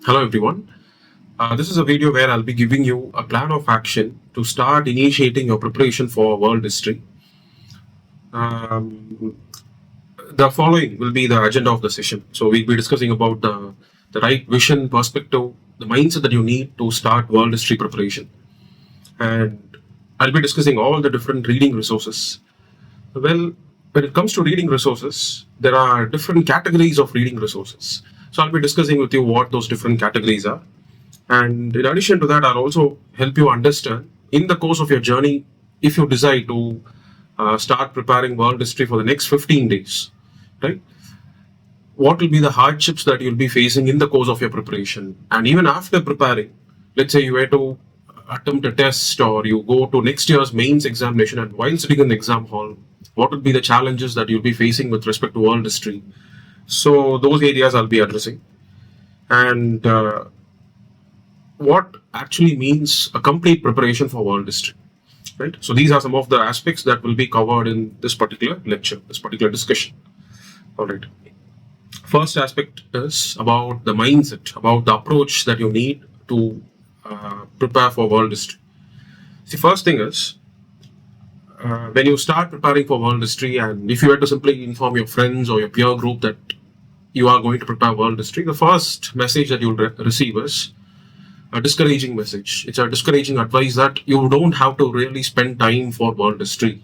Hello everyone. This is a video where I'll be giving you a plan of action to start initiating your preparation for world history. Um, the following will be the agenda of the session. So we'll be discussing about the right vision, perspective, the mindset that you need to start world history preparation. And I'll be discussing all the different reading resources. Well, when it comes to reading resources, there are different categories of reading resources. So I'll be discussing with you what those different categories are. And in addition to that, I'll also help you understand in the course of your journey, if you decide to start preparing world history for the next 15 days, right? What will be the hardships that you'll be facing in the course of your preparation? And even after preparing, let's say you were to attempt a test or you go to next year's mains examination, and while sitting in the exam hall, what will be the challenges that you'll be facing with respect to world history? So, those areas I'll be addressing. And what actually means a complete preparation for world history, right? So these are some of the aspects that will be covered in this particular lecture, this particular discussion. All right. First aspect is about the mindset, about the approach that you need to prepare for world history. The first thing is when you start preparing for world history, and if you were to simply inform your friends or your peer group that you are going to prepare world history, the first message that you'll receive is a discouraging message. It's a discouraging advice that you don't have to really spend time for world history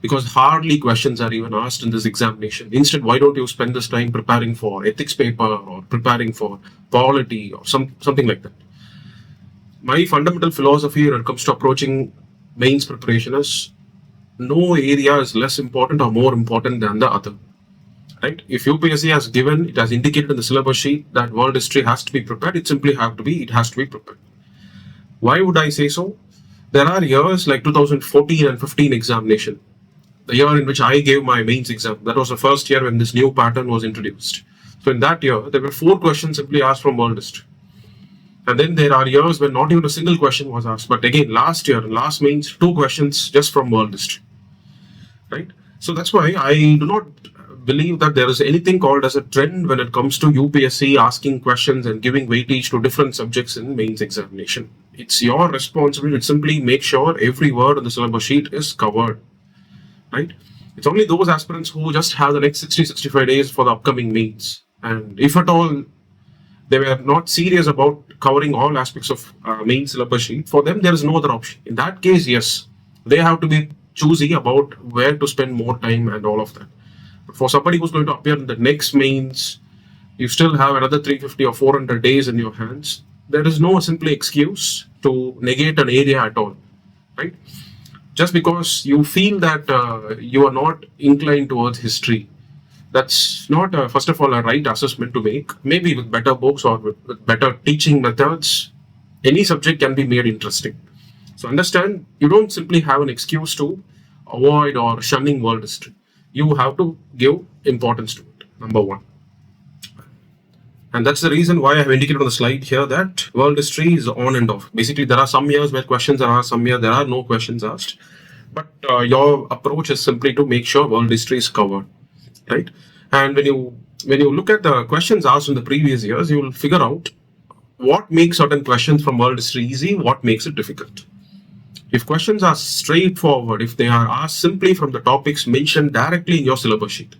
because hardly questions are even asked in this examination. Instead, why don't you spend this time preparing for ethics paper or preparing for polity or something like that? My fundamental philosophy when it comes to approaching mains preparation is no area is less important or more important than the other. Right? If UPSC has given, it has indicated in the syllabus sheet that world history has to be prepared, it has to be prepared. Why would I say so? There are years like 2014 and 15 examination, the year in which I gave my mains exam. That was the first year when this new pattern was introduced. So in that year, there were 4 questions simply asked from world history. And then there are years when not even a single question was asked. But again, last year, last mains, 2 questions just from world history. Right? So that's why I do not believe that there is anything called as a trend when it comes to UPSC asking questions and giving weightage to different subjects in mains examination. It's your responsibility to simply make sure every word on the syllabus sheet is covered. Right? It's only those aspirants who just have the next 60-65 days for the upcoming mains. And if at all they were not serious about covering all aspects of main syllabus sheet, for them there is no other option. In that case, yes, they have to be choosy about where to spend more time and all of that. But for somebody who's going to appear in the next mains, you still have another 350 or 400 days in your hands. There is no simply excuse to negate an area at all, right? Just because you feel that you are not inclined towards history, that's not, first of all, a right assessment to make. Maybe with better books or with better teaching methods, any subject can be made interesting. So understand, you don't simply have an excuse to avoid or shunning world history. You have to give importance to it, number one. And that's the reason why I have indicated on the slide here that world history is on and off. Basically, there are some years where questions are asked, some years there are no questions asked. But your approach is simply to make sure world history is covered, right? And when you look at the questions asked in the previous years, you will figure out what makes certain questions from world history easy, what makes it difficult. If questions are straightforward, if they are asked simply from the topics mentioned directly in your syllabus sheet.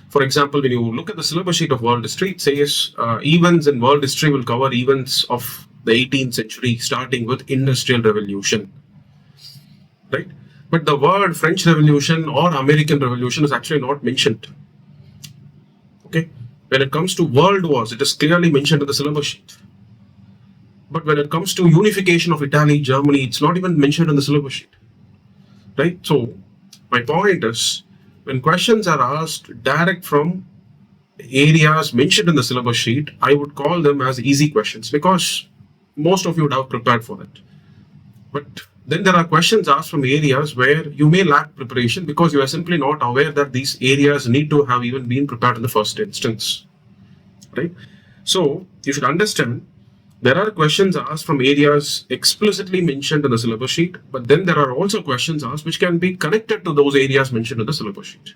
For example, when you look at the syllabus sheet of world history, it says events in world history will cover events of the 18th century, starting with Industrial Revolution. Right? But the word French Revolution or American Revolution is actually not mentioned. Okay? When it comes to world wars, it is clearly mentioned in the syllabus sheet. But when it comes to unification of Italy, Germany, it's not even mentioned in the syllabus sheet. Right? So, my point is, when questions are asked direct from areas mentioned in the syllabus sheet, I would call them as easy questions because most of you would have prepared for it. But then there are questions asked from areas where you may lack preparation because you are simply not aware that these areas need to have even been prepared in the first instance. Right? So, you should understand there are questions asked from areas explicitly mentioned in the syllabus sheet, but then there are also questions asked which can be connected to those areas mentioned in the syllabus sheet.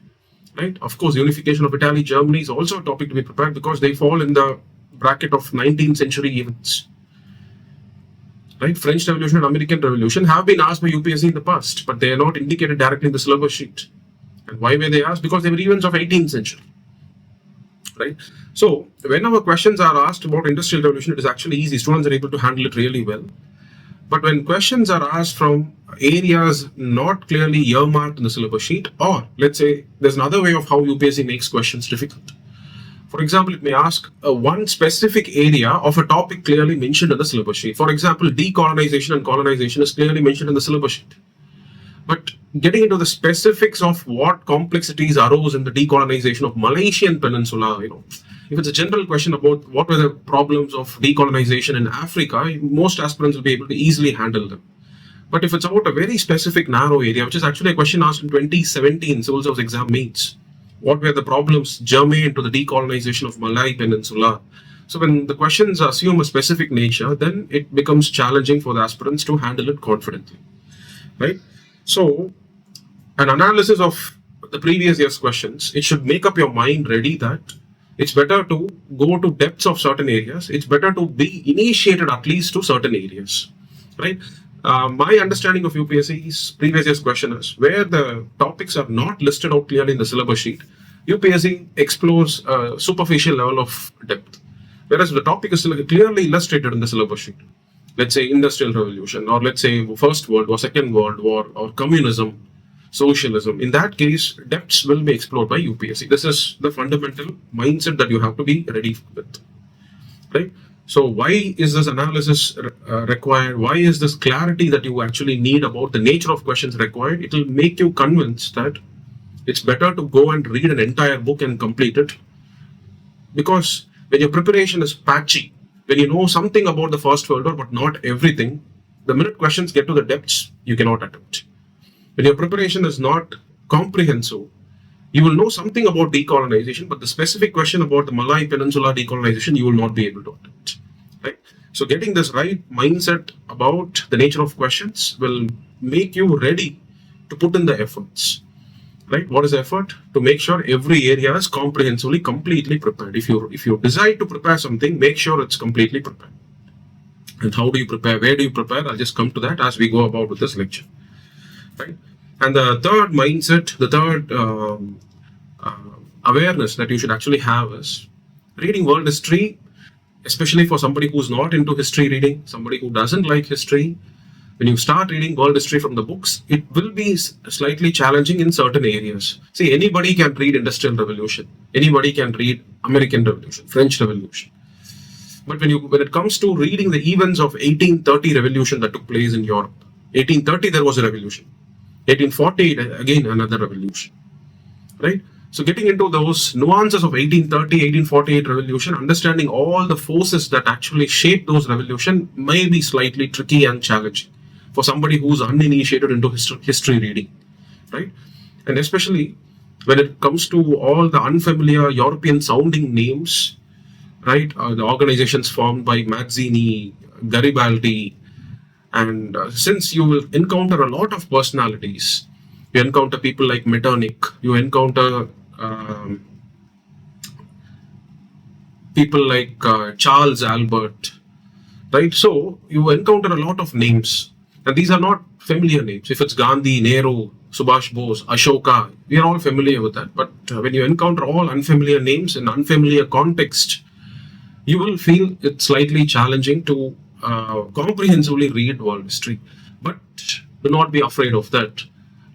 Right? Of course, unification of Italy, Germany is also a topic to be prepared because they fall in the bracket of 19th century events. Right? French Revolution and American Revolution have been asked by UPSC in the past, but they are not indicated directly in the syllabus sheet. And why were they asked? Because they were events of 18th century. Right? So whenever questions are asked about Industrial Revolution, it is actually easy. Students are able to handle it really well. But when questions are asked from areas not clearly earmarked in the syllabus sheet, or let's say there's another way of how UPSC makes questions difficult. For example, it may ask one specific area of a topic clearly mentioned in the syllabus sheet. For example, decolonization and colonization is clearly mentioned in the syllabus sheet. But getting into the specifics of what complexities arose in the decolonization of Malaysian Peninsula, if it's a general question about what were the problems of decolonization in Africa, most aspirants will be able to easily handle them. But if it's about a very specific narrow area, which is actually a question asked in 2017 Civil Service Exam Mains, what were the problems germane to the decolonization of Malay Peninsula? So when the questions assume a specific nature, then it becomes challenging for the aspirants to handle it confidently, right? So an analysis of the previous year's questions, it should make up your mind ready that it's better to go to depths of certain areas. It's better to be initiated at least to certain areas, right? My understanding of UPSC's previous year's question is where the topics are not listed out clearly in the syllabus sheet, UPSC explores a superficial level of depth. Whereas the topic is clearly illustrated in the syllabus sheet. Let's say Industrial Revolution, or let's say First World War, Second World War, or communism, socialism. In that case, depths will be explored by UPSC. This is the fundamental mindset that you have to be ready with, right? So why is this analysis required? Why is this clarity that you actually need about the nature of questions required? It will make you convinced that it's better to go and read an entire book and complete it. Because when your preparation is patchy, when you know something about the First World War but not everything, the minute questions get to the depths, you cannot attempt. When your preparation is not comprehensive, you will know something about decolonization, but the specific question about the Malay Peninsula decolonization, you will not be able to attempt. Right? So getting this right mindset about the nature of questions will make you ready to put in the efforts. Right? What is effort? To make sure every area is comprehensively, completely prepared. If you decide to prepare something, make sure it's completely prepared. And how do you prepare? Where do you prepare? I'll just come to that as we go about with this lecture. Right? And the third mindset, the third awareness that you should actually have is reading world history, especially for somebody who's not into history reading, somebody who doesn't like history. When you start reading world history from the books, it will be slightly challenging in certain areas. See, anybody can read Industrial Revolution. Anybody can read American Revolution, French Revolution. But when it comes to reading the events of 1830 revolution that took place in Europe, 1830 there was a revolution. 1848 again another revolution, right? So getting into those nuances of 1830, 1848 revolution, understanding all the forces that actually shaped those revolution may be slightly tricky and challenging for somebody who's uninitiated into history reading, right? And especially when it comes to all the unfamiliar European sounding names, right? The organizations formed by Mazzini, Garibaldi, and since you will encounter a lot of personalities, you encounter people like Metternich, you encounter people like Charles Albert, right? So you encounter a lot of names, and these are not familiar names. If it's Gandhi, Nehru, Subhash Bose, Ashoka, we are all familiar with that. But when you encounter all unfamiliar names in unfamiliar context, you will feel it's slightly challenging to comprehensively read world history. But do not be afraid of that.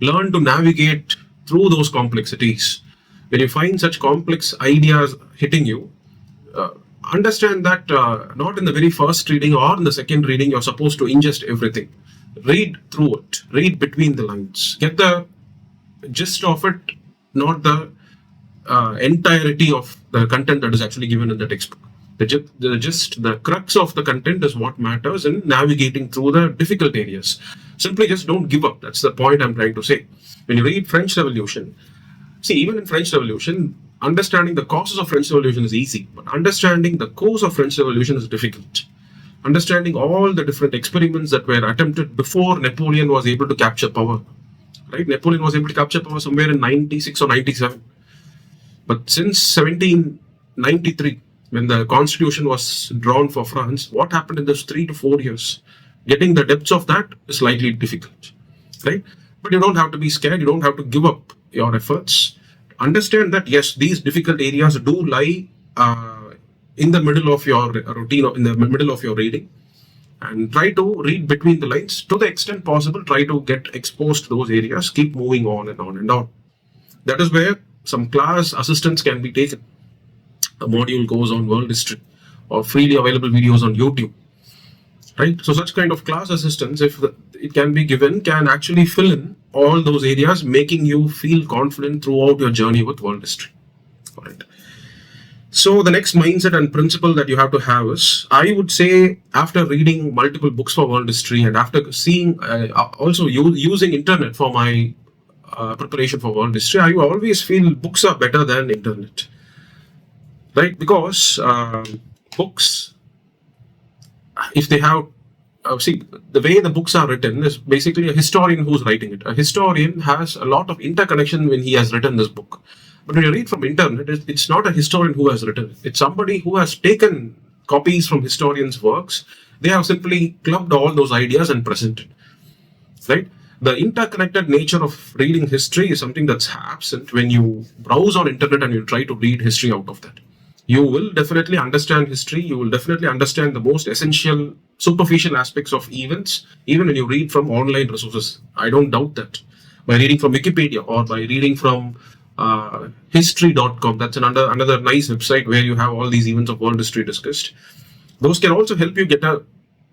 Learn to navigate through those complexities. When you find such complex ideas hitting you, understand that not in the very first reading or in the second reading you're supposed to ingest everything. Read through it. Read between the lines. Get the gist of it, not the entirety of the content that is actually given in the textbook. The crux of the content is what matters in navigating through the difficult areas. Simply just don't give up. That's the point I'm trying to say. When you read French Revolution, see, even in French Revolution, understanding the causes of French Revolution is easy, but understanding the course of French Revolution is difficult. Understanding all the different experiments that were attempted before Napoleon was able to capture power. Right? Napoleon was able to capture power somewhere in 96 or 97. But since 1793, when the constitution was drawn for France, what happened in those 3 to 4 years? Getting the depths of that is slightly difficult, right? But you don't have to be scared. You don't have to give up your efforts. Understand that yes, these difficult areas do lie in the middle of your routine, or in the middle of your reading, and try to read between the lines to the extent possible. Try to get exposed to those areas. Keep moving on and on and on. That is where some class assistance can be taken. A module goes on world history or freely available videos on YouTube, right? So such kind of class assistance, if it can be given, can actually fill in all those areas, making you feel confident throughout your journey with world history. All right. So the next mindset and principle that you have to have is, I would say, after reading multiple books for world history and after seeing, also using internet for my preparation for world history, I always feel books are better than internet, right? Because books, if they have, see, the way the books are written is basically a historian who's writing it. A historian has a lot of interconnection when he has written this book. But when you read from internet, it's not a historian who has written it. It's somebody who has taken copies from historians' works. They have simply clubbed all those ideas and presented, right? The interconnected nature of reading history is something that's absent when you browse on internet and you try to read history out of that. You will definitely understand history. You will definitely understand the most essential, superficial aspects of events, even when you read from online resources. I don't doubt that. By reading from Wikipedia or by reading from history.com, that's another nice website where you have all these events of world history discussed. Those can also help you get a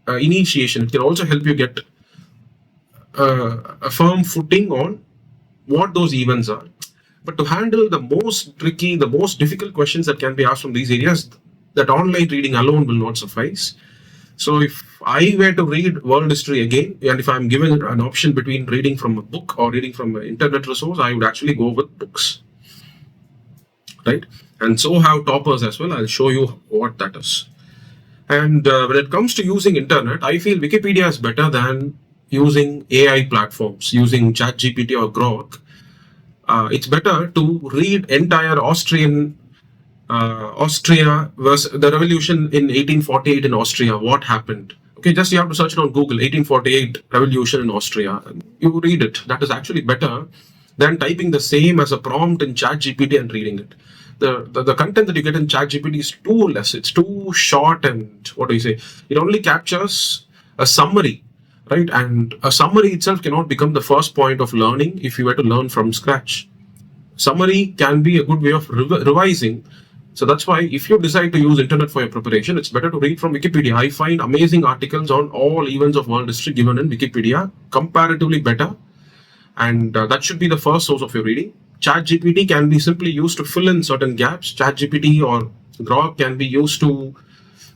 initiation. It can also help you get a firm footing on what those events are. But to handle the most tricky, the most difficult questions that can be asked from these areas, that online reading alone will not suffice. So if I were to read world history again, and if I'm given an option between reading from a book or reading from an internet resource, I would actually go with books, right? And so have toppers as well. I'll show you what that is. And when it comes to using internet, I feel Wikipedia is better than using AI platforms, using ChatGPT or Grok. It's better to read entire Austria versus the revolution in 1848 in Austria. What happened? Okay, just you have to search it on Google, 1848 revolution in Austria. You read it. That is actually better than typing the same as a prompt in ChatGPT and reading it. The content that you get in ChatGPT is too less. It's too short, and what do you say? It only captures a summary, right? And a summary itself cannot become the first point of learning if you were to learn from scratch. Summary can be a good way of revising. So that's why if you decide to use internet for your preparation, it's better to read from Wikipedia. I find amazing articles on all events of world history given in Wikipedia, comparatively better. And that should be the first source of your reading. ChatGPT can be simply used to fill in certain gaps. ChatGPT or Grok can be used to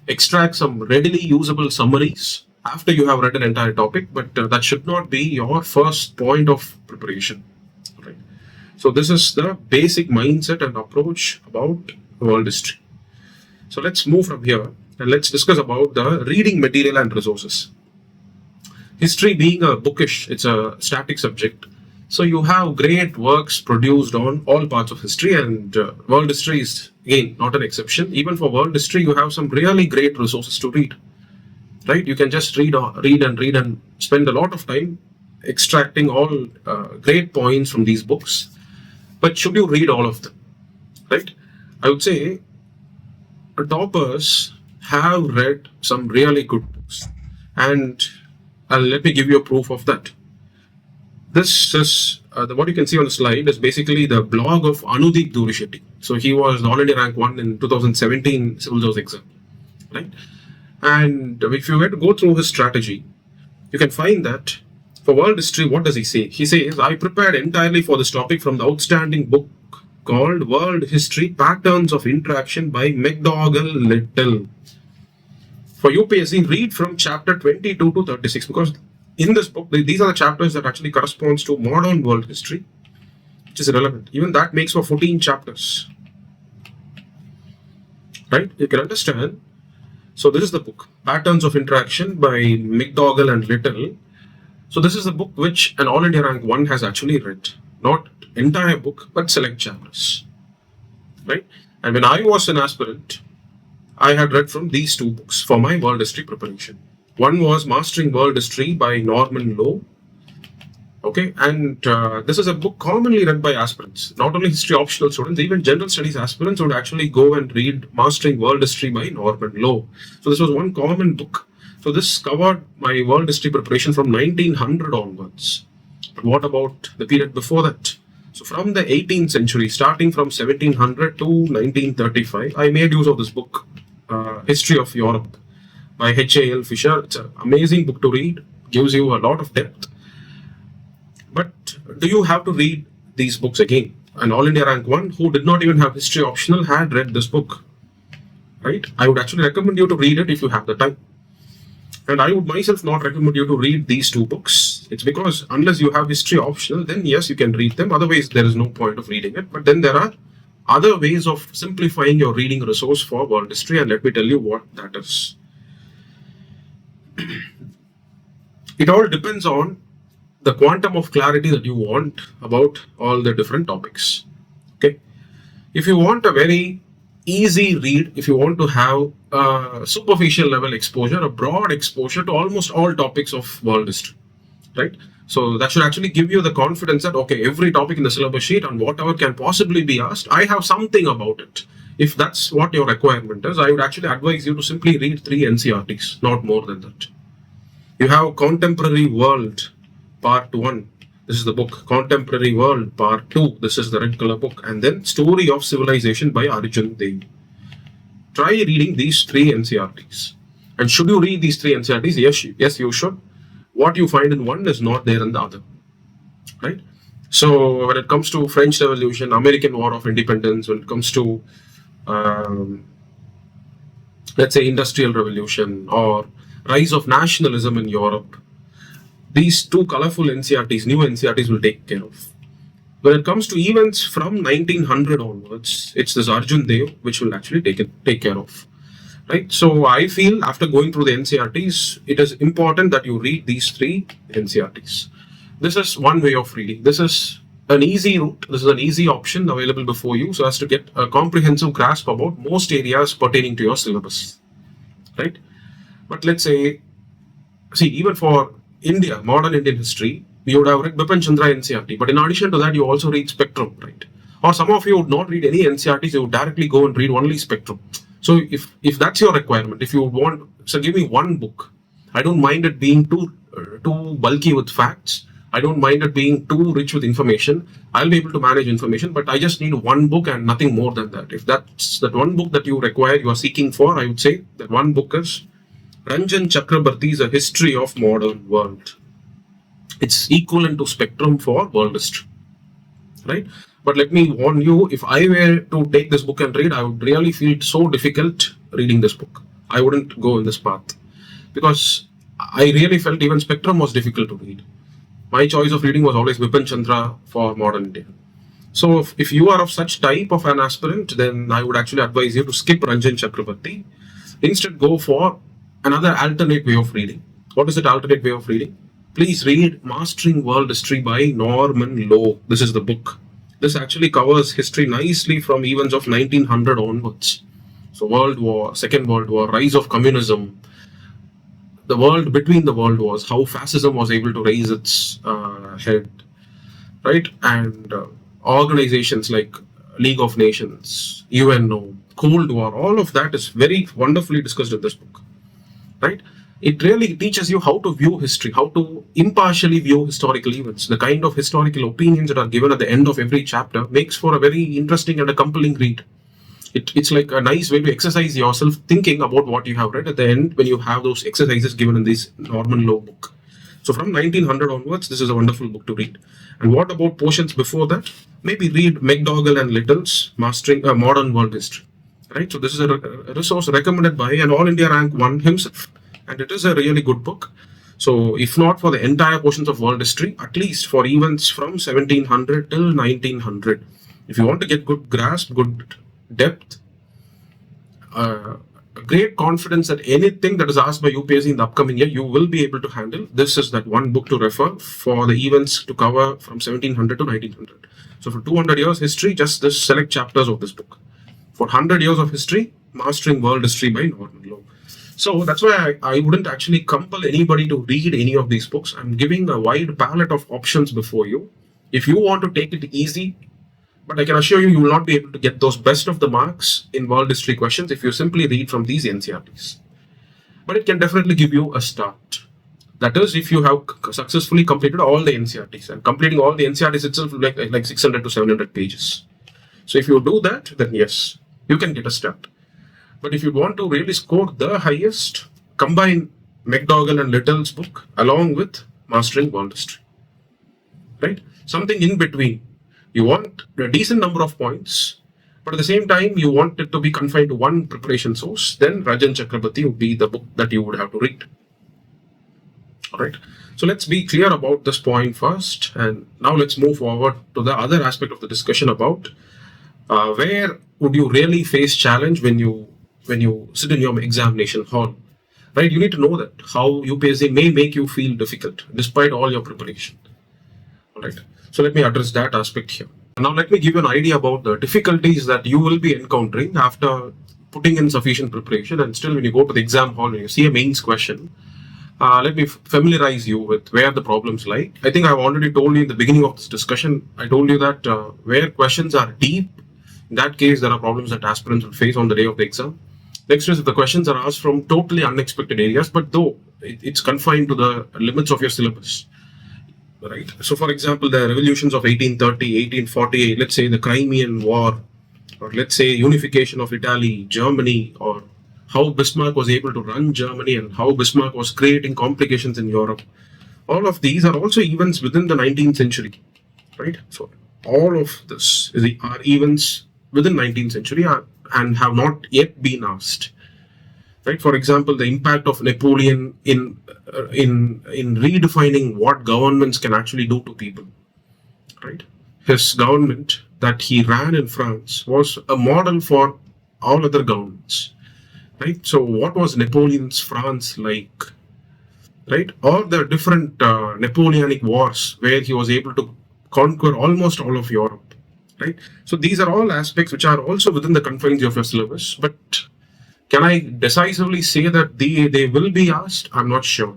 extract some readily usable summaries after you have read an entire topic, but that should not be your first point of preparation. Right? So this is the basic mindset and approach about world history. So let's move from here and let's discuss about the reading material and resources. History being a bookish, it's a static subject. So you have great works produced on all parts of history, and world history is, again, not an exception. Even for world history, you have some really great resources to read. Right? You can just read and spend a lot of time extracting all great points from these books. But should you read all of them? Right? I would say toppers have read some really good books. And let me give you a proof of that. This is what you can see on the slide is basically the blog of Anudeep Durishetty. So he was All India Rank 1 in 2017 Civil Service exam. Right? And if you were to go through his strategy, you can find that for world history, what does he say? He says, I prepared entirely for this topic from the outstanding book called World History Patterns of Interaction by McDougall Little. For UPSC, read from chapter 22 to 36, because in this book, these are the chapters that actually corresponds to modern world history, which is relevant. Even that makes for 14 chapters. Right? You can understand. So this is the book, Patterns of Interaction by McDougall and Little. So this is the book which an All India Rank 1 has actually read. Not entire book, but select chapters. Right? And when I was an aspirant, I had read from these two books for my world history preparation. One was Mastering World History by Norman Lowe. Okay, and this is a book commonly read by aspirants. Not only history optional students, even general studies aspirants would actually go and read Mastering World History by Norman Lowe. So this was one common book. So this covered my world history preparation from 1900 onwards. But what about the period before that? So from the 18th century, starting from 1700 to 1935, I made use of this book, History of Europe by H.A.L. Fisher. It's an amazing book to read, gives you a lot of depth. But do you have to read these books again? An All India Rank 1 who did not even have history optional had read this book, right? I would actually recommend you to read it if you have the time. And I would myself not recommend you to read these two books. It's because unless you have history optional, then yes, you can read them. Otherwise, there is no point of reading it. But then there are other ways of simplifying your reading resource for world history, and let me tell you what that is. It all depends on the quantum of clarity that you want about all the different topics. Okay, if you want a very easy read, if you want to have a superficial level exposure, a broad exposure to almost all topics of world history, right? So that should actually give you the confidence that, okay, every topic in the syllabus sheet and whatever can possibly be asked, I have something about it. If that's what your requirement is, I would actually advise you to simply read 3 NCERTs, not more than that. You have Contemporary World, Part 1. This is the book. Contemporary World, Part 2. This is the red color book. And then Story of Civilization by Arjun Dev. Try reading these 3 NCERTs. And should you read these 3 NCERTs? Yes, you should. What you find in one is not there in the other. Right? So when it comes to French Revolution, American War of Independence, when it comes to, let's say, Industrial Revolution or Rise of Nationalism in Europe, these 2 colorful NCERTs, new NCERTs will take care of. When it comes to events from 1900 onwards, it's this Arjun Dev which will actually take care of. Right? So I feel after going through the NCERTs, it is important that you read these 3 NCERTs. This is one way of reading. This is an easy route. This is an easy option available before you so as to get a comprehensive grasp about most areas pertaining to your syllabus. Right? But let's say, see, even for India, modern Indian history, you would have read Bipin Chandra NCERT, but in addition to that, you also read Spectrum, right? Or some of you would not read any NCERTs, you would directly go and read only Spectrum. So if that's your requirement, if you want, so give me one book. I don't mind it being too bulky with facts. I don't mind it being too rich with information. I'll be able to manage information, but I just need one book and nothing more than that. If that's that one book that you require, you are seeking for, I would say that one book is Ranjan Chakrabarty's A History of Modern World. It's equivalent to Spectrum for world history, right? But let me warn you, if I were to take this book and read, I would really feel so difficult reading this book. I wouldn't go in this path because I really felt even Spectrum was difficult to read. My choice of reading was always Bipin Chandra for modern India. So if you are of such type of an aspirant, then I would actually advise you to skip Ranjan Chakrabarty. Instead, go for another alternate way of reading. What is that alternate way of reading? Please read Mastering World History by Norman Lowe. This is the book. This actually covers history nicely from events of 1900 onwards. So World War, Second World War, rise of communism, the world between the world wars, how fascism was able to raise its head, right? And organizations like League of Nations, UNO, Cold War, all of that is very wonderfully discussed in this book. Right? It really teaches you how to view history, how to impartially view historical events. The kind of historical opinions that are given at the end of every chapter makes for a very interesting and a compelling read. It's like a nice way to exercise yourself thinking about what you have read at the end when you have those exercises given in this Norman Lowe book. So from 1900 onwards, this is a wonderful book to read. And what about portions before that? Maybe read McDougall and Little's Mastering Modern World History. Right, so this is a resource recommended by an All India Rank 1 himself, and it is a really good book. So if not for the entire portions of world history, at least for events from 1700 till 1900, if you want to get good grasp, good depth, great confidence that anything that is asked by UPSC in the upcoming year, you will be able to handle, this is that one book to refer for the events to cover from 1700 to 1900. So for 200 years history, just this select chapters of this book. For 100 years of history, Mastering World History by Norman Low. So that's why I wouldn't actually compel anybody to read any of these books. I'm giving a wide palette of options before you. If you want to take it easy, but I can assure you, you will not be able to get those best of the marks in world history questions if you simply read from these NCERTs. But it can definitely give you a start. That is, if you have successfully completed all the NCERTs, and completing all the NCERTs itself will like 600 to 700 pages. So if you do that, then yes, you can get a start. But if you want to really score the highest, combine McDougall and Little's book along with Mastering World History. Right? Something in between. You want a decent number of points, but at the same time, you want it to be confined to one preparation source, then Rajan Chakrabarti would be the book that you would have to read. Alright, so let's be clear about this point first, and now let's move forward to the other aspect of the discussion about where would you really face challenge when you sit in your examination hall. Right, you need to know that how UPSC may make you feel difficult despite all your preparation. Alright, so let me address that aspect here. Now let me give you an idea about the difficulties that you will be encountering after putting in sufficient preparation, and still when you go to the exam hall and you see a mains question, let me familiarize you with where the problems lie. I think I've already told you in the beginning of this discussion, I told you that where questions are deep, in that case there are problems that aspirants will face on the day of the exam. Next is if the questions are asked from totally unexpected areas, but though it's confined to the limits of your syllabus. Right. So, for example, the revolutions of 1830, 1848, let's say the Crimean War, or let's say unification of Italy, Germany, or how Bismarck was able to run Germany and how Bismarck was creating complications in Europe. All of these are also events within the 19th century. Right. So, all of this are events within 19th century and have not yet been asked. Right. For example, the impact of Napoleon in redefining what governments can actually do to people. Right. His government that he ran in France was a model for all other governments. Right. So, what was Napoleon's France like? Right. Or the different Napoleonic wars where he was able to conquer almost all of Europe. Right. So, these are all aspects which are also within the confines of your syllabus, but can I decisively say that they will be asked? I'm not sure.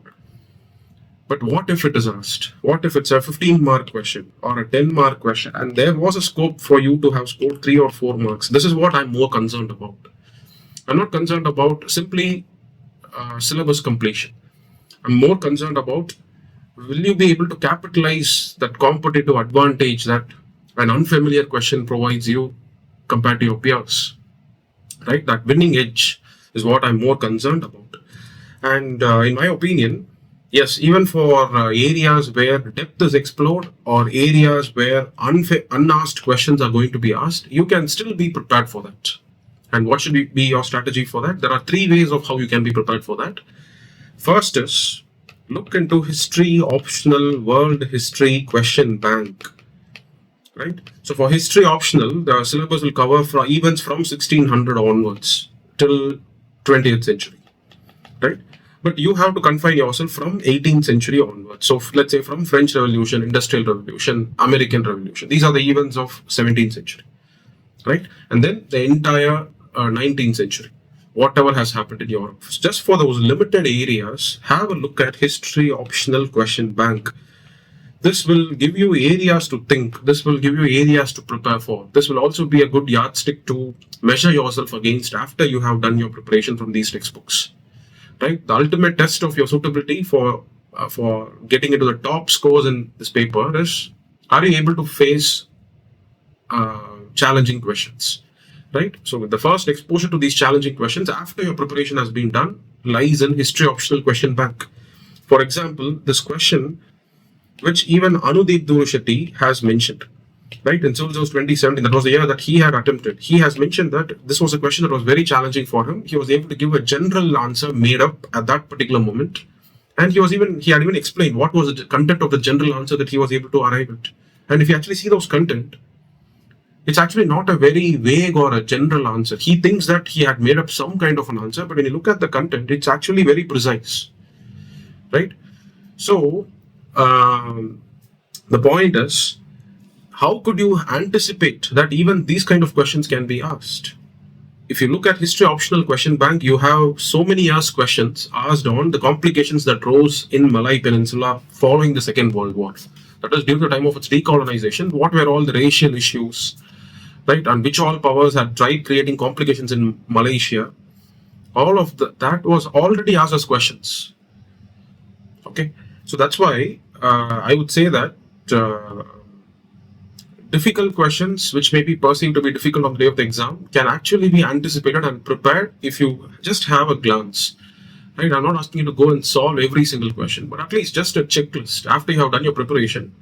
But what if it is asked? What if it's a 15-mark question or a 10-mark question and there was a scope for you to have scored 3 or 4 marks? This is what I'm more concerned about. I'm not concerned about simply syllabus completion. I'm more concerned about will you be able to capitalize that competitive advantage that an unfamiliar question provides you compared to your peers. Right, that winning edge is what I'm more concerned about. And in my opinion, yes, even for areas where depth is explored or areas where unasked questions are going to be asked, you can still be prepared for that. And what should be your strategy for that? There are 3 ways of how you can be prepared for that. First is look into history optional world history question bank. Right. So for history optional, the syllabus will cover from events from 1600 onwards till 20th century. Right. But you have to confine yourself from 18th century onwards. So let's say from French Revolution, Industrial Revolution, American Revolution. These are the events of 17th century. Right. And then the entire 19th century. Whatever has happened in Europe. Just for those limited areas, have a look at history optional question bank. This will give you areas to think. This will give you areas to prepare for. This will also be a good yardstick to measure yourself against after you have done your preparation from these textbooks. Right? The ultimate test of your suitability for getting into the top scores in this paper is, are you able to face challenging questions? Right? So the first exposure to these challenging questions after your preparation has been done lies in history optional question bank. For example, this question, which even Anudeep Durushetty has mentioned, right? In Civil Service 2017, that was the year that he had attempted. He has mentioned that this was a question that was very challenging for him. He was able to give a general answer made up at that particular moment. And he had even explained what was the content of the general answer that he was able to arrive at. And if you actually see those content, it's actually not a very vague or a general answer. He thinks that he had made up some kind of an answer, but when you look at the content, it's actually very precise, right? So, the point is, how could you anticipate that even these kind of questions can be asked? if you look at history optional question bank, you have so many years questions asked on the complications that rose in Malay Peninsula following the Second World War. That is, during the time of its decolonization, what were all the racial issues, right? And which all powers had tried creating complications in Malaysia. All of that was already asked as questions. Okay, so that's why I would say that difficult questions, which may be perceived to be difficult on the day of the exam, can actually be anticipated and prepared if you just have a glance. Right? I'm not asking you to go and solve every single question, but at least just a checklist after you have done your preparation.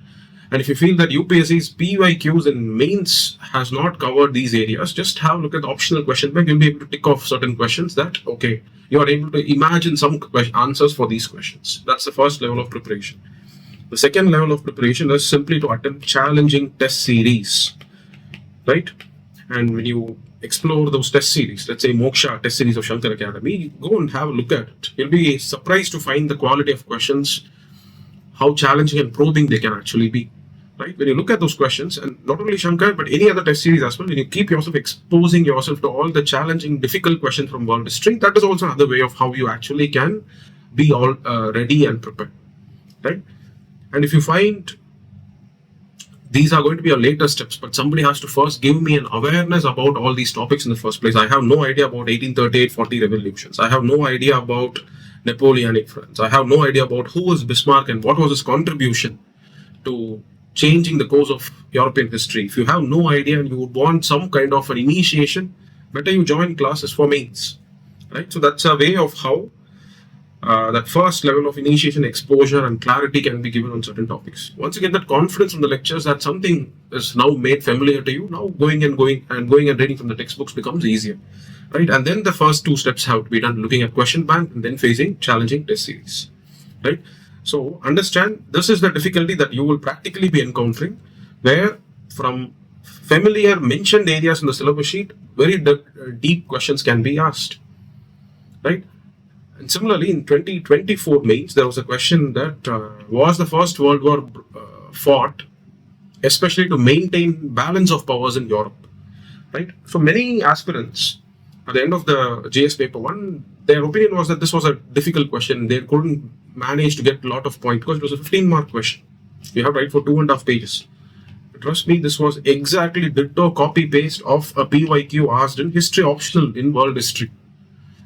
And if you feel that UPSC's PYQs and mains has not covered these areas, just have a look at the optional question bank. You'll be able to tick off certain questions that, okay, you are able to imagine some answers for these questions. That's the first level of preparation. The second level of preparation is simply to attempt challenging test series, right? And when you explore those test series, let's say Moksha test series of Shankar Academy, go and have a look at it. You'll be surprised to find the quality of questions, how challenging and probing they can actually be, right? When you look at those questions, and not only Shankar, but any other test series as well, when you keep yourself exposing yourself to all the challenging, difficult questions from world history, that is also another way of how you actually can be all ready and prepared, right? And if you find these are going to be your later steps, but somebody has to first give me an awareness about all these topics in the first place. I have no idea about 1838-40 revolutions. I have no idea about Napoleonic France. I have no idea about who was Bismarck and what was his contribution to changing the course of European history. If you have no idea and you would want some kind of an initiation, better you join classes for mains, right? So that's a way of how that first level of initiation, exposure, and clarity can be given on certain topics. Once you get that confidence from the lectures that something is now made familiar to you, now going and reading from the textbooks becomes easier, right? And then the first two steps have to be done, looking at question bank and then facing challenging test series, right? So understand this is the difficulty that you will practically be encountering, where from familiar mentioned areas in the syllabus sheet, very deep questions can be asked, right? And similarly, in 2024 mains, there was a question that was the First World War fought, especially to maintain balance of powers in Europe, right? So many aspirants, at the end of the JS paper 1, their opinion was that this was a difficult question. They couldn't manage to get a lot of points because it was a 15-mark question. You have to write for 2.5 pages. Trust me, this was exactly ditto copy-paste of a PYQ asked in history optional in world history.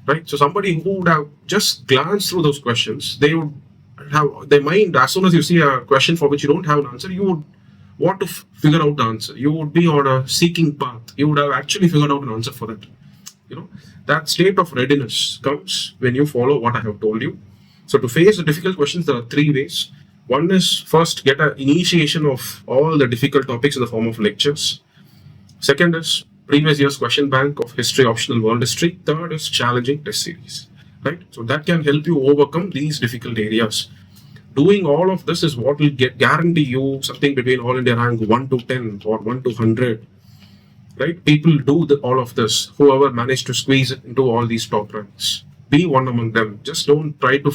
Right? So somebody who would have just glanced through those questions, they would have their mind, as soon as you see a question for which you don't have an answer, you would want to figure out the answer. You would be on a seeking path. You would have actually figured out an answer for that. That state of readiness comes when you follow what I have told you. So to face the difficult questions, there are 3 ways. One is first get an initiation of all the difficult topics in the form of lectures. Second is previous year's question bank of history optional world history. Third is challenging test series, right? So that can help you overcome these difficult areas. Doing all of this is what will guarantee you something between all India rank 1 to 10 or 1 to 100, right? People do all of this, whoever managed to squeeze into all these top ranks. Be one among them. Just don't try to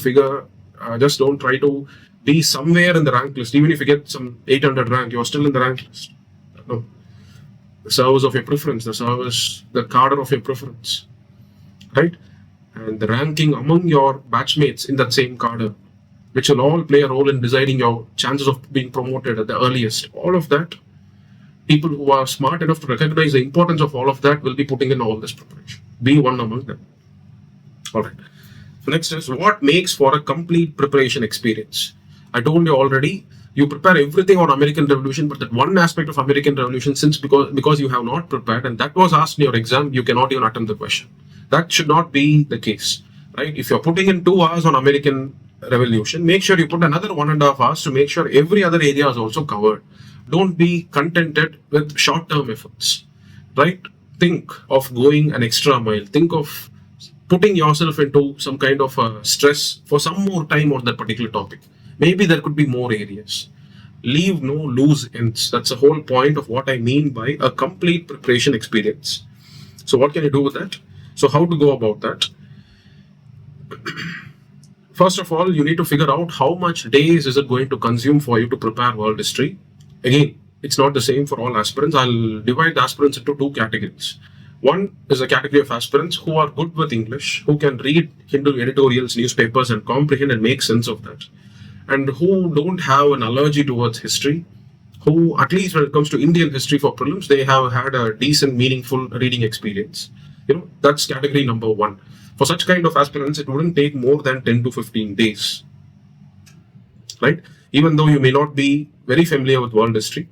be somewhere in the rank list. Even if you get some 800 rank, you're still in the rank list. No. The service of your preference, the cadre of your preference, right? And the ranking among your batchmates in that same cadre, which will all play a role in deciding your chances of being promoted at the earliest. All of that, people who are smart enough to recognize the importance of all of that will be putting in all this preparation. Be one among them. All right. So next is what makes for a complete preparation experience. I told you already, you prepare everything on American Revolution, but that one aspect of American Revolution, because you have not prepared and that was asked in your exam, you cannot even attempt the question. That should not be the case, right? If you're putting in 2 hours on American Revolution, make sure you put another 1.5 hours to make sure every other area is also covered. Don't be contented with short-term efforts, right? Think of going an extra mile. Think of putting yourself into some kind of stress for some more time on that particular topic. Maybe there could be more areas. Leave no loose ends. That's the whole point of what I mean by a complete preparation experience. So what can you do with that? So how to go about that? First of all, you need to figure out how much days is it going to consume for you to prepare world history. Again, it's not the same for all aspirants. I'll divide the aspirants into 2 categories. One is a category of aspirants who are good with English, who can read Hindu editorials, newspapers, and comprehend and make sense of that, and who don't have an allergy towards history, who, at least when it comes to Indian history for prelims, they have had a decent, meaningful reading experience. That's category number one. For such kind of aspirants, it wouldn't take more than 10 to 15 days, right? Even though you may not be very familiar with world history,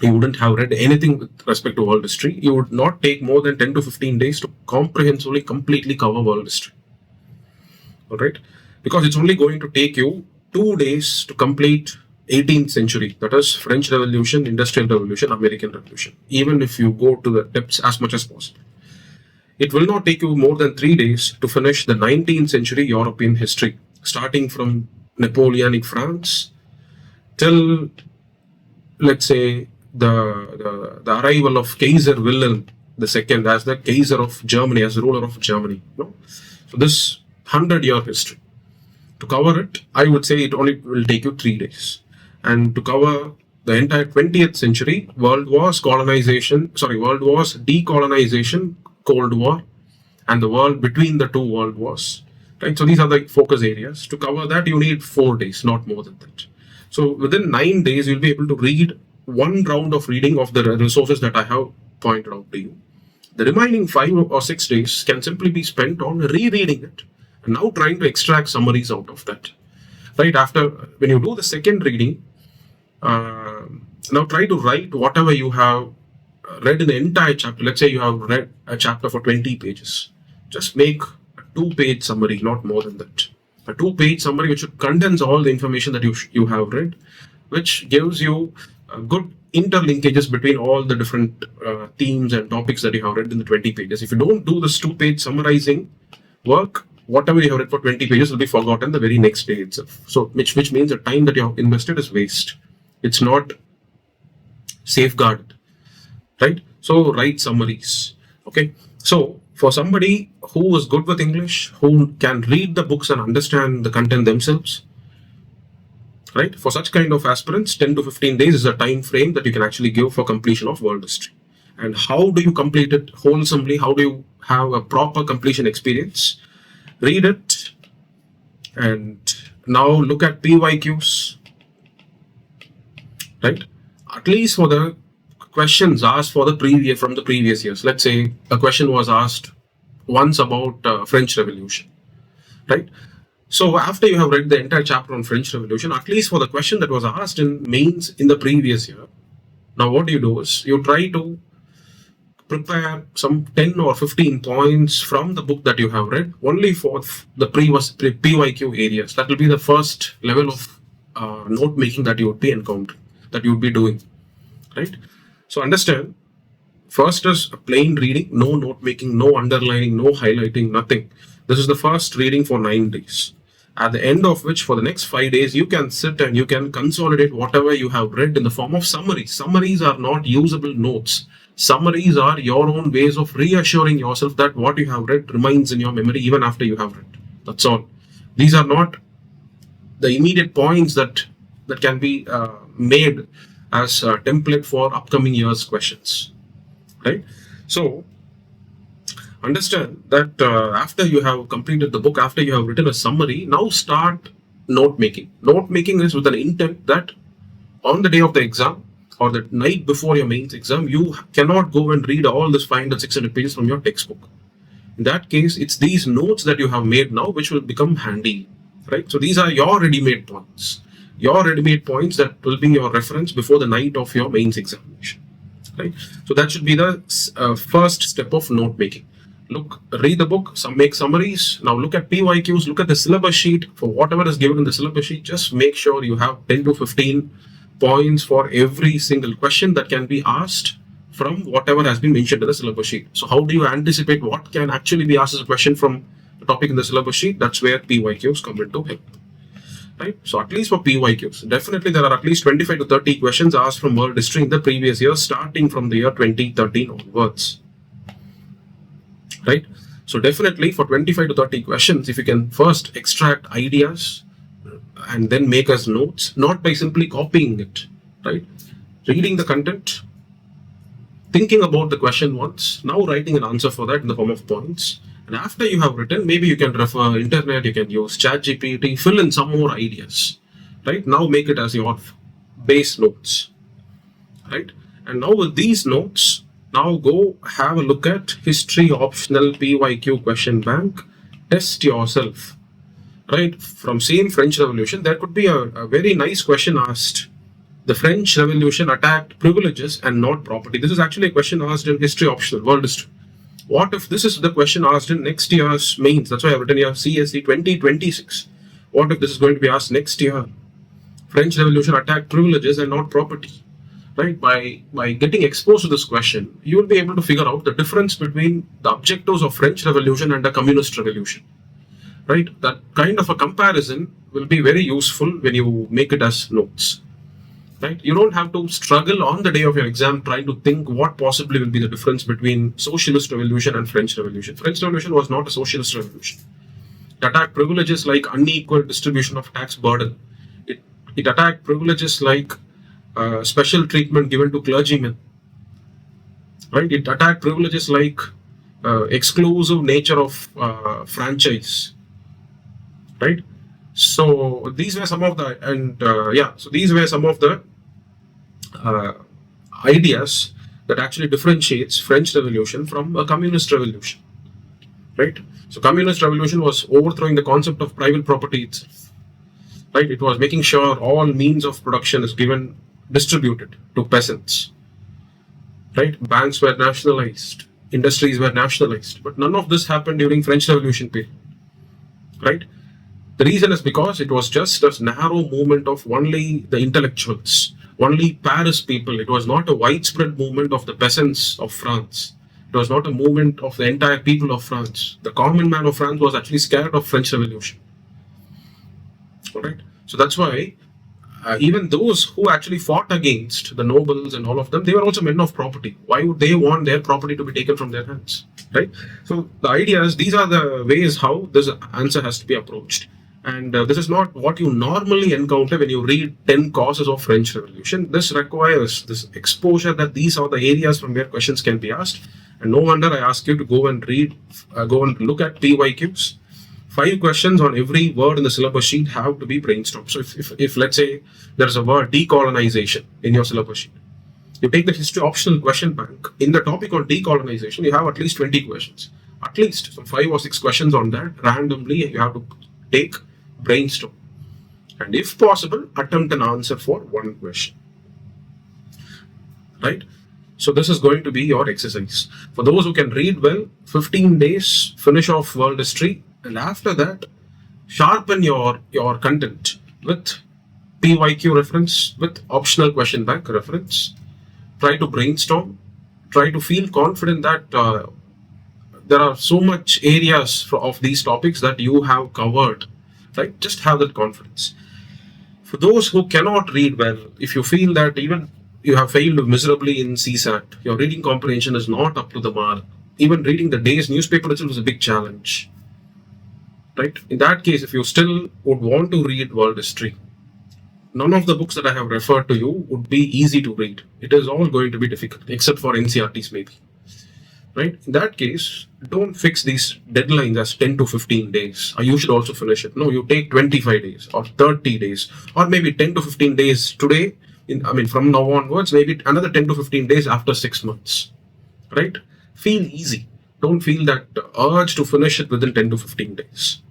you wouldn't have read anything with respect to world history, you would not take more than 10 to 15 days to comprehensively, completely cover world history. All right? Because it's only going to take you 2 days to complete 18th century, that is French Revolution, Industrial Revolution, American Revolution, even if you go to the depths as much as possible. It will not take you more than 3 days to finish the 19th century European history, starting from Napoleonic France till, let's say, the arrival of Kaiser Wilhelm II as the Kaiser of Germany, as the ruler of Germany. So this 100-year history, to cover it, I would say it only will take you 3 days. And to cover the entire 20th century, world wars, decolonization, Cold War, and the world between the two world wars. Right? So these are the focus areas. To cover that, you need 4 days, not more than that. So within 9 days, you'll be able to read one round of reading of the resources that I have pointed out to you. The remaining 5 or 6 days can simply be spent on rereading it and now trying to extract summaries out of that. Right after, when you do the second reading, now try to write whatever you have read in the entire chapter. Let's say you have read a chapter for 20 pages. Just make a 2-page summary, not more than that. A 2-page summary which should condense all the information that you have read, which gives you good interlinkages between all the different themes and topics that you have read in the 20 pages. If you don't do this 2-page summarizing work, whatever you have read for 20 pages will be forgotten the very next day itself. So, which means the time that you have invested is waste. It's not safeguarded, right? So, write summaries. Okay. So, for somebody who is good with English, who can read the books and understand the content themselves, right? For such kind of aspirants, 10 to 15 days is a time frame that you can actually give for completion of world history. And how do you complete it wholesomely? How do you have a proper completion experience? Read it and now look at PYQs, right? At least for the questions asked from the previous years. Let's say a question was asked once about French Revolution, right? So after you have read the entire chapter on French Revolution, at least for the question that was asked in mains in the previous year, now what you do is you try to prepare some 10 or 15 points from the book that you have read only for the PYQ areas. That will be the first level of note making that you would be encountering, that you would be doing, right? So understand, first is a plain reading, no note making, no underlining, no highlighting, nothing. This is the first reading for 9 days. At the end of which, for the next 5 days, you can sit and you can consolidate whatever you have read in the form of summaries. Summaries are not usable notes. Summaries are your own ways of reassuring yourself that what you have read remains in your memory even after you have read. That's all. These are not the immediate points that can be made as a template for upcoming year's questions, right? So understand that after you have completed the book, after you have written a summary, now start note making. Note making is with an intent that on the day of the exam or the night before your mains exam, you cannot go and read all this 500, 600 pages from your textbook. In that case, it's these notes that you have made now which will become handy, right? So these are your ready-made points. Your ready-made points that will be your reference before the night of your mains examination, right? So that should be the first step of note making. Read the book, make summaries. Now look at PYQs, look at the syllabus sheet. For whatever is given in the syllabus sheet, just make sure you have 10 to 15 points for every single question that can be asked from whatever has been mentioned in the syllabus sheet. So how do you anticipate what can actually be asked as a question from the topic in the syllabus sheet? That's where PYQs come into help, right? So at least for PYQs, definitely there are at least 25 to 30 questions asked from world history in the previous year, starting from the year 2013 onwards, right? So definitely for 25 to 30 questions, if you can first extract ideas and then make us notes, not by simply copying it, right? Reading the content, thinking about the question once, now writing an answer for that in the form of points. And after you have written, maybe you can refer internet, you can use ChatGPT, fill in some more ideas, right? Now make it as your base notes, right? And now with these notes, now go have a look at history optional PYQ question bank, test yourself, right? From same French Revolution, there could be a very nice question asked. The French Revolution attacked privileges and not property. This is actually a question asked in history optional, world history. What if this is the question asked in next year's mains? That's why I've written here CSE 2026. What if this is going to be asked next year? French Revolution attacked privileges and not property. Right? By getting exposed to this question, you will be able to figure out the difference between the objectives of French Revolution and the Communist Revolution. Right? That kind of a comparison will be very useful when you make it as notes. Right? You don't have to struggle on the day of your exam trying to think what possibly will be the difference between Socialist Revolution and French Revolution. French Revolution was not a socialist revolution. It attacked privileges like unequal distribution of tax burden. It attacked privileges like special treatment given to clergymen. Right? It attacked privileges like exclusive nature of franchise. Right? So these were some of the ideas that actually differentiates French Revolution from a communist revolution. Right? So communist revolution was overthrowing the concept of private property itself. Right? It was making sure all means of production is distributed to peasants. Right? Banks were nationalized, industries were nationalized, but none of this happened during French Revolution period. Right? The reason is because it was just a narrow movement of only the intellectuals, only Paris people. It was not a widespread movement of the peasants of France. It was not a movement of the entire people of France. The common man of France was actually scared of French Revolution. Alright? So that's why even those who actually fought against the nobles and all of them, they were also men of property. Why would they want their property to be taken from their hands? Right? So the idea is these are the ways how this answer has to be approached. And this is not what you normally encounter when you read 10 causes of French Revolution. This requires this exposure that these are the areas from where questions can be asked. And no wonder I ask you to go and look at PYQs. 5 questions on every word in the syllabus sheet have to be brainstormed. So if let's say there's a word decolonization in your syllabus sheet, you take the history optional question bank. In the topic on decolonization, you have at least 20 questions. At least some 5 or 6 questions on that. Randomly, you have to take, brainstorm, and if possible, attempt an answer for 1 question. Right? So this is going to be your exercise. For those who can read well, 15 days, finish off world history, and after that, sharpen your content with PYQ reference, with optional question bank reference. Try to brainstorm, try to feel confident that there are so much areas of these topics that you have covered. Right? Just have that confidence. For those who cannot read well, if you feel that even you have failed miserably in CSAT, your reading comprehension is not up to the mark, even reading the day's newspaper itself is a big challenge. Right? In that case, if you still would want to read world history, none of the books that I have referred to you would be easy to read. It is all going to be difficult, except for NCERTs maybe. Right? In that case, don't fix these deadlines as 10 to 15 days. You should also finish it. No, you take 25 days or 30 days or maybe 10 to 15 days today. From now onwards, maybe another 10 to 15 days after 6 months. Right? Feel easy. Don't feel that urge to finish it within 10 to 15 days.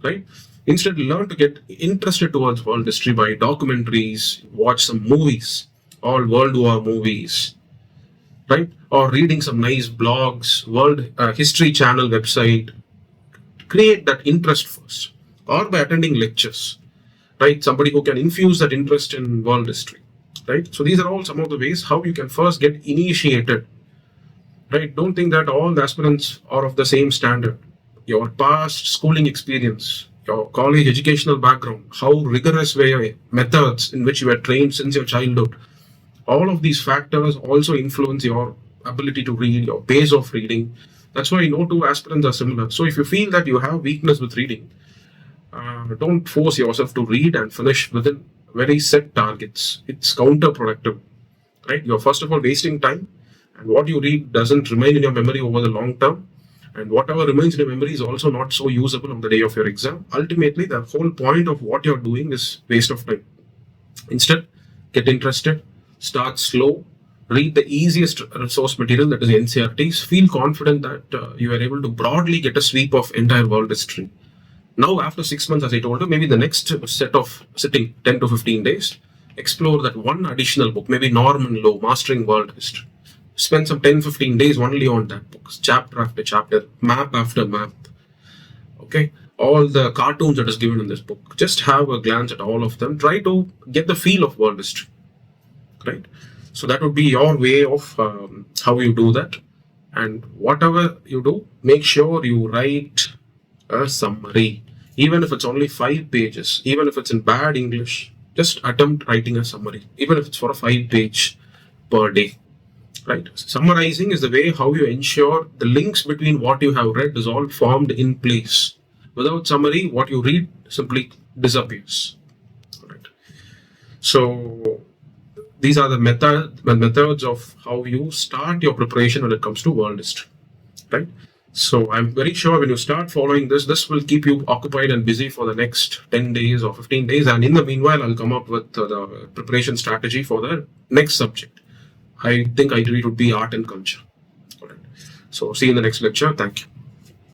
Right? Instead, learn to get interested towards world history by documentaries, watch some movies, all World War movies. Right? Or reading some nice blogs, World History Channel website. Create that interest first. Or by attending lectures. Right? Somebody who can infuse that interest in world history. Right? So these are all some of the ways how you can first get initiated. Right? Don't think that all the aspirants are of the same standard. Your past schooling experience, your college educational background, how rigorous were your methods in which you were trained since your childhood. All of these factors also influence your ability to read, your pace of reading. That's why no 2 aspirants are similar. So if you feel that you have weakness with reading, don't force yourself to read and finish within very set targets. It's counterproductive. Right? You're first of all wasting time. and what you read doesn't remain in your memory over the long term, and whatever remains in your memory is also not so usable on the day of your exam. Ultimately, the whole point of what you're doing is waste of time. Instead, get interested, start slow, read the easiest resource material, that is NCERTs. Feel confident that you are able to broadly get a sweep of entire world history. Now, after 6 months, as I told you, maybe the next set of sitting 10 to 15 days, explore that one additional book, maybe Norman Lowe, Mastering World History. Spend some 10-15 days only on that book, chapter after chapter, map after map. Okay, all the cartoons that is given in this book, just have a glance at all of them. Try to get the feel of world history, right? So that would be your way of how you do that. And whatever you do, make sure you write a summary, even if it's only 5 pages, even if it's in bad English. Just attempt writing a summary, even if it's for a 5 page per day. Right? Summarizing is the way how you ensure the links between what you have read is all formed in place. Without summary, what you read simply disappears. Right? So these are the methods of how you start your preparation when it comes to world history. Right? So I'm very sure when you start following this will keep you occupied and busy for the next 10 days or 15 days. And in the meanwhile, I'll come up with the preparation strategy for the next subject. I think ideally it would be art and culture. All right. So see you in the next lecture. Thank you.